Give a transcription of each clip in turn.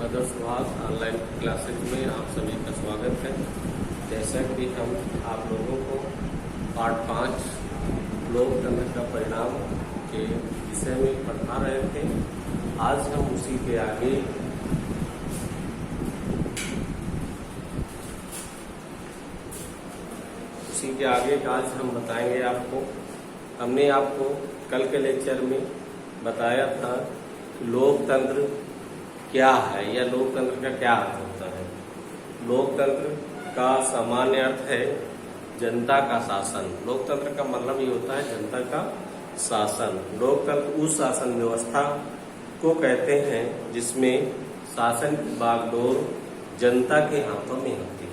Mother सुहाग online classes में आप सभी का स्वागत है। जैसा कि हम आप लोगों को पार्ट 5 लोकतंत्र का परिणाम के विषय में पढ़ा रहे थे, आज हम उसी के आगे आज हम बताएंगे आपको। हमने आपको कल के लेक्चर में बताया था कि लोकतंत्र क्या है या लोकतंत्र का क्या अर्थ होता है। लोकतंत्र का सामान्य अर्थ है जनता का शासन। लोकतंत्र का मतलब ये होता है जनता का शासन। लोकतंत्र उस शासन व्यवस्था को कहते हैं जिसमें शासन की बागडोर जनता के हाथों में होती है।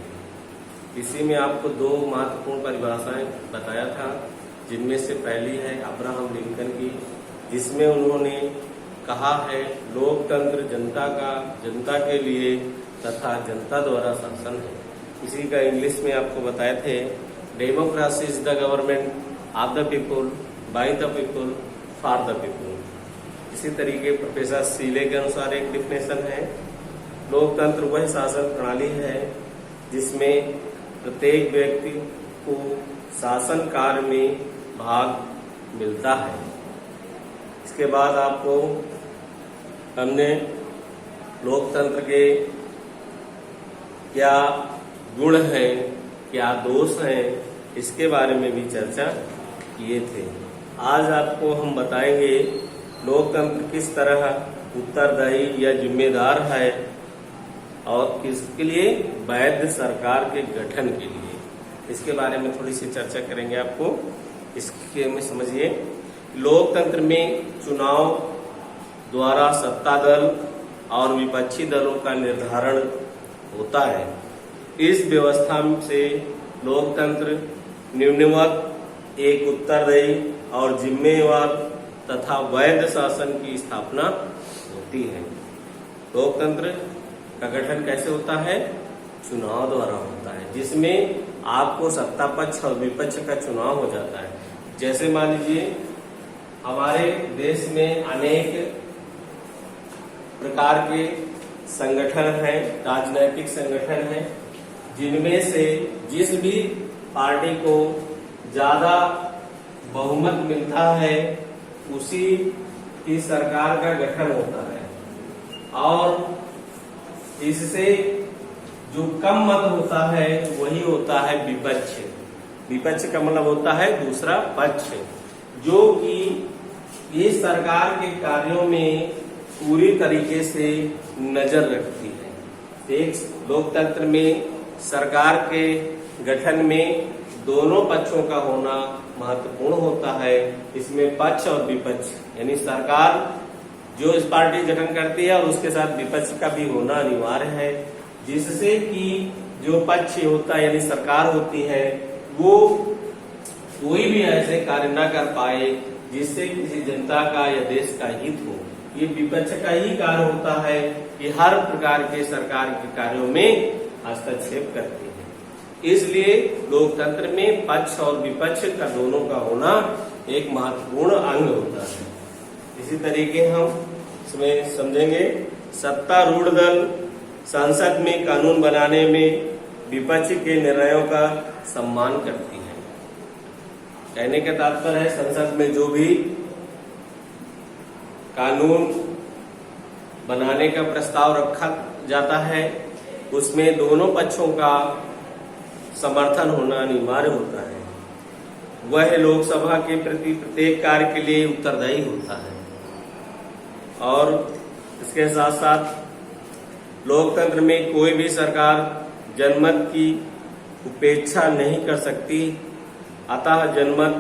इसी में आपको दो महत्वपूर्ण परिभाषाएं बताया था, जिनमें से पहली है अब्राहम लिंकन की, जिसमें उन्होंने कहा है लोकतंत्र जनता के लिए तथा जनता द्वारा शासन है। इसी का इंग्लिश में आपको बताए थे, democracy is the government of the people by the people for the people. इसी तरीके प्रोफेसर सीले के अनुसार एक डिफिनेशन है, लोकतंत्र वह शासन प्रणाली है जिसमें प्रत्येक व्यक्ति को शासन कार्य में भाग मिलता है। इसके बाद आपको हमने लोकतंत्र के क्या गुण हैं, क्या दोष हैं, इसके बारे में भी चर्चा किए थे। आज आपको हम बताएंगे लोकतंत्र किस तरह उत्तरदायी या जिम्मेदार है और किसके लिए, वैध सरकार के गठन के लिए। इसके बारे में थोड़ी सी चर्चा करेंगे आपको। इसके में समझिए, लोकतंत्र में चुनाव द्वारा सत्ता दल और विपक्षी दलों का निर्धारण होता है। इस व्यवस्था से लोकतंत्र निम्नवत एक उत्तरदायी और जिम्मेवार तथा वैध शासन की स्थापना होती है। लोकतंत्र का गठन कैसे होता है? चुनाव द्वारा होता है, जिसमें आपको सत्ता पक्ष और विपक्ष का चुनाव हो जाता है। जैसे मान लीजिए हमारे देश में अनेक प्रकार के संगठन हैं, राजनैतिक संगठन हैं, जिनमें से जिस भी पार्टी को ज्यादा बहुमत मिलता है उसी की सरकार का गठन होता है, और इससे जो कम मत होता है वही होता है विपक्ष। विपक्ष का मतलब होता है दूसरा पक्ष, जो कि इस सरकार के कार्यों में पूरी तरीके से नजर रखती है। एक लोकतंत्र में सरकार के गठन में दोनों पक्षों का होना महत्वपूर्ण होता है। इसमें पक्ष और विपक्ष, यानी सरकार जो इस पार्टी गठन करती है और उसके साथ विपक्ष का भी होना अनिवार्य है, जिससे कि जो पक्ष होता है यानी सरकार होती है वो कोई भी ऐसे कार्य न कर पाए जिससे किसी जनता का या देश का हित हो। ये विपक्ष का ही कार्य होता है कि हर प्रकार के सरकार के कार्यों में हस्तक्षेप करती है। इसलिए लोकतंत्र में पक्ष और विपक्ष का दोनों का होना एक महत्वपूर्ण अंग होता है। इसी तरीके हम इसमें समझेंगे, सत्तारूढ़ दल संसद में कानून बनाने में विपक्ष के निर्णयों का सम्मान करती है। कहने का तात्पर्य है, संसद में जो भी कानून बनाने का प्रस्ताव रखा जाता है उसमें दोनों पक्षों का समर्थन होना अनिवार्य होता है। वह लोकसभा के प्रति प्रत्येक कार्य के लिए उत्तरदायी होता है। और इसके साथ साथ लोकतंत्र में कोई भी सरकार जनमत की उपेक्षा नहीं कर सकती, अतः जनमत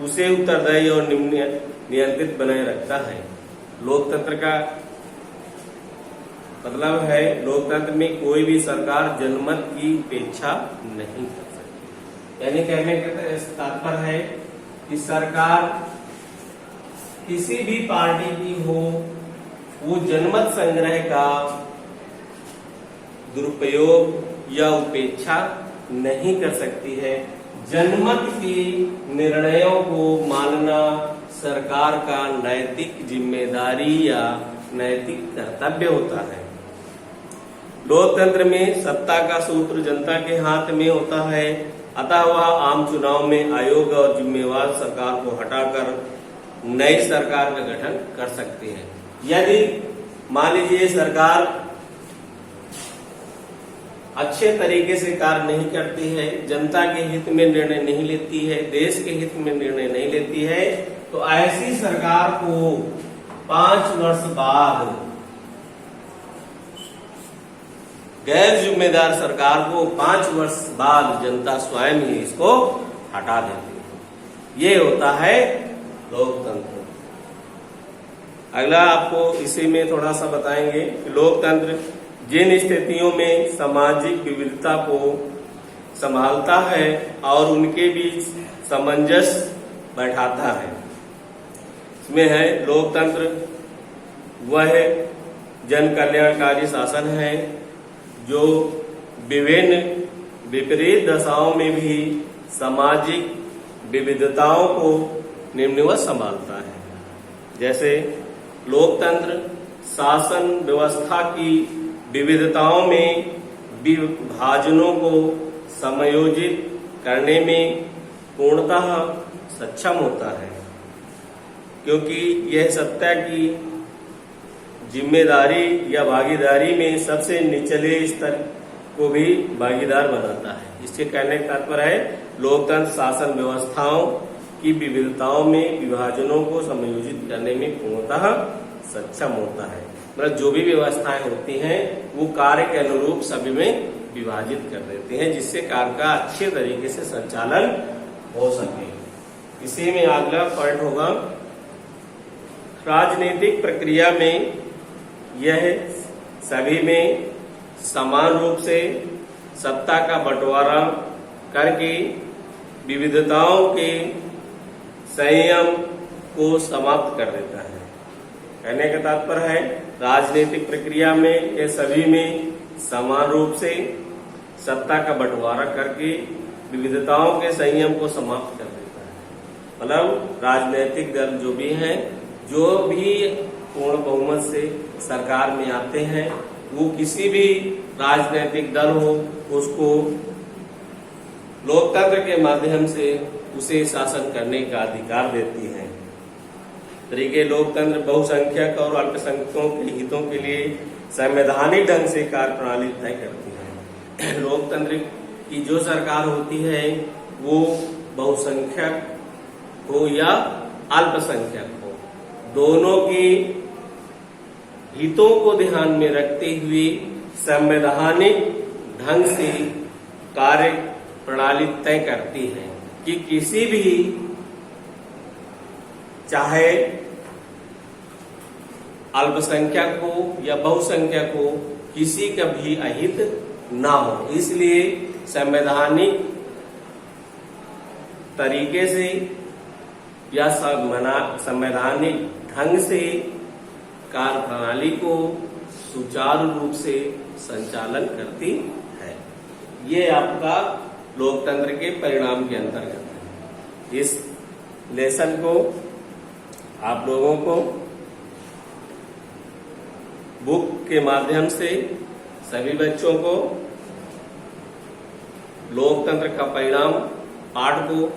उसे उत्तरदायी और नियंत्रित बनाए रखता है। लोकतंत्र का मतलब है, लोकतंत्र में कोई भी सरकार जनमत की उपेक्षा नहीं कर सकती। यानी कहने का तात्पर्य है कि सरकार किसी भी पार्टी की हो, वो जनमत संग्रह का दुरुपयोग या उपेक्षा नहीं कर सकती है। जनमत के निर्णयों को मानना सरकार का नैतिक जिम्मेदारी या नैतिक कर्तव्य होता है। लोकतंत्र में सत्ता का सूत्र जनता के हाथ में होता है, अतः वह आम चुनाव में आयोग और जिम्मेवार सरकार को हटाकर नई सरकार का गठन कर सकती है। यदि मान लीजिए सरकार अच्छे तरीके से कार्य नहीं करती है, जनता के हित में निर्णय नहीं लेती है, देश के हित में निर्णय नहीं लेती है, तो ऐसी सरकार को 5 वर्ष बाद, गैर जिम्मेदार सरकार को 5 वर्ष बाद जनता स्वयं ही इसको हटा देती है। ये होता है लोकतंत्र। अगला आपको इसी में थोड़ा सा बताएंगे कि लोकतंत्र जिन स्थितियों में सामाजिक विविधता को संभालता है और उनके बीच सामंजस्य बैठाता है, इसमें है लोकतंत्र वह जन कल्याणकारी शासन है जो विभिन्न विपरीत दशाओं में भी सामाजिक विविधताओं को निम्नवत संभालता है। जैसे लोकतंत्र शासन व्यवस्था की विविधताओं में विभाजनों को समायोजित करने में पूर्णतः सक्षम होता है, क्योंकि यह सत्ता की जिम्मेदारी या भागीदारी में सबसे निचले स्तर को भी भागीदार बनाता है। इसके कहने का तात्पर्य है लोकतंत्र शासन व्यवस्थाओं की विविधताओं में विभाजनों को समायोजित करने में पूर्णतः सक्षम होता है। मतलब जो भी व्यवस्थाएं होती हैं वो कार्य के अनुरूप सभी में विभाजित कर देते हैं, जिससे कार्य का अच्छे तरीके से संचालन हो सके। इसी में अगला पॉइंट होगा राजनीतिक प्रक्रिया में यह सभी में समान रूप से सत्ता का बंटवारा करके विविधताओं के संयम को समाप्त कर देता है। कहने का तात्पर्य है राजनीतिक प्रक्रिया में ये सभी में समान रूप से सत्ता का बंटवारा करके विविधताओं के संयम को समाप्त कर देता है। मतलब राजनीतिक दल जो भी हैं, जो भी पूर्ण बहुमत से सरकार में आते हैं, वो किसी भी राजनीतिक दल हो उसको लोकतंत्र के माध्यम से उसे शासन करने का अधिकार देती है। तरीके लोकतंत्र बहुसंख्यक और अल्पसंख्यकों के हितों के लिए संवैधानिक ढंग से कार्य प्रणाली तय करती है। लोकतंत्र की जो सरकार होती है वो बहुसंख्यक हो या अल्पसंख्यक हो, दोनों के हितों को ध्यान में रखते हुए संवैधानिक ढंग से कार्य प्रणाली तय करती है कि किसी भी, चाहे अल्पसंख्यक हो या बहुसंख्यक हो, किसी का भी अहित ना हो। इसलिए संवैधानिक तरीके से या संवैधानिक ढंग से कार्य प्रणाली को सुचारू रूप से संचालन करती है। ये आपका लोकतंत्र के परिणाम के अंतर्गत है। इस लेसन को आप लोगों को बुक के माध्यम से सभी बच्चों को लोकतंत्र का परिणाम पाठ को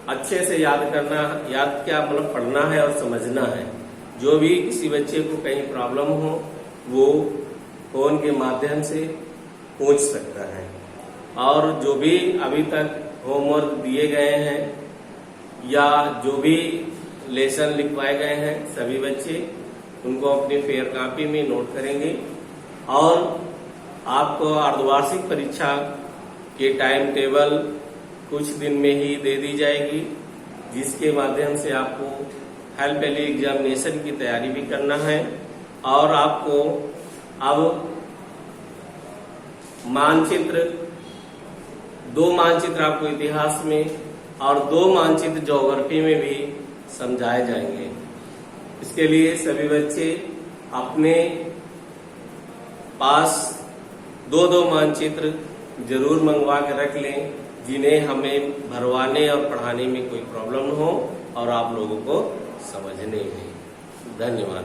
अच्छे से याद करना, याद क्या मतलब पढ़ना है और समझना है। जो भी किसी बच्चे को कहीं प्रॉब्लम हो वो फोन के माध्यम से पूछ सकता है। और जो भी अभी तक होमवर्क दिए गए हैं या जो भी लेसन लिखवाए गए हैं, सभी बच्चे उनको अपनी फेयर कॉपी में नोट करेंगे। और आपको अर्धवार्षिक परीक्षा के टाइम टेबल कुछ दिन में ही दे दी जाएगी, जिसके माध्यम से आपको हेल्प वैली एग्जामिनेशन की तैयारी भी करना है। और आपको अब मानचित्र, 2 मानचित्र आपको इतिहास में और 2 मानचित्र ज्योग्राफी में भी समझाए जाएंगे। इसके लिए सभी बच्चे अपने पास 2-2 मानचित्र जरूर मंगवा के रख लें, जिन्हें हमें भरवाने और पढ़ाने में कोई प्रॉब्लम हो और आप लोगों को समझने में। धन्यवाद।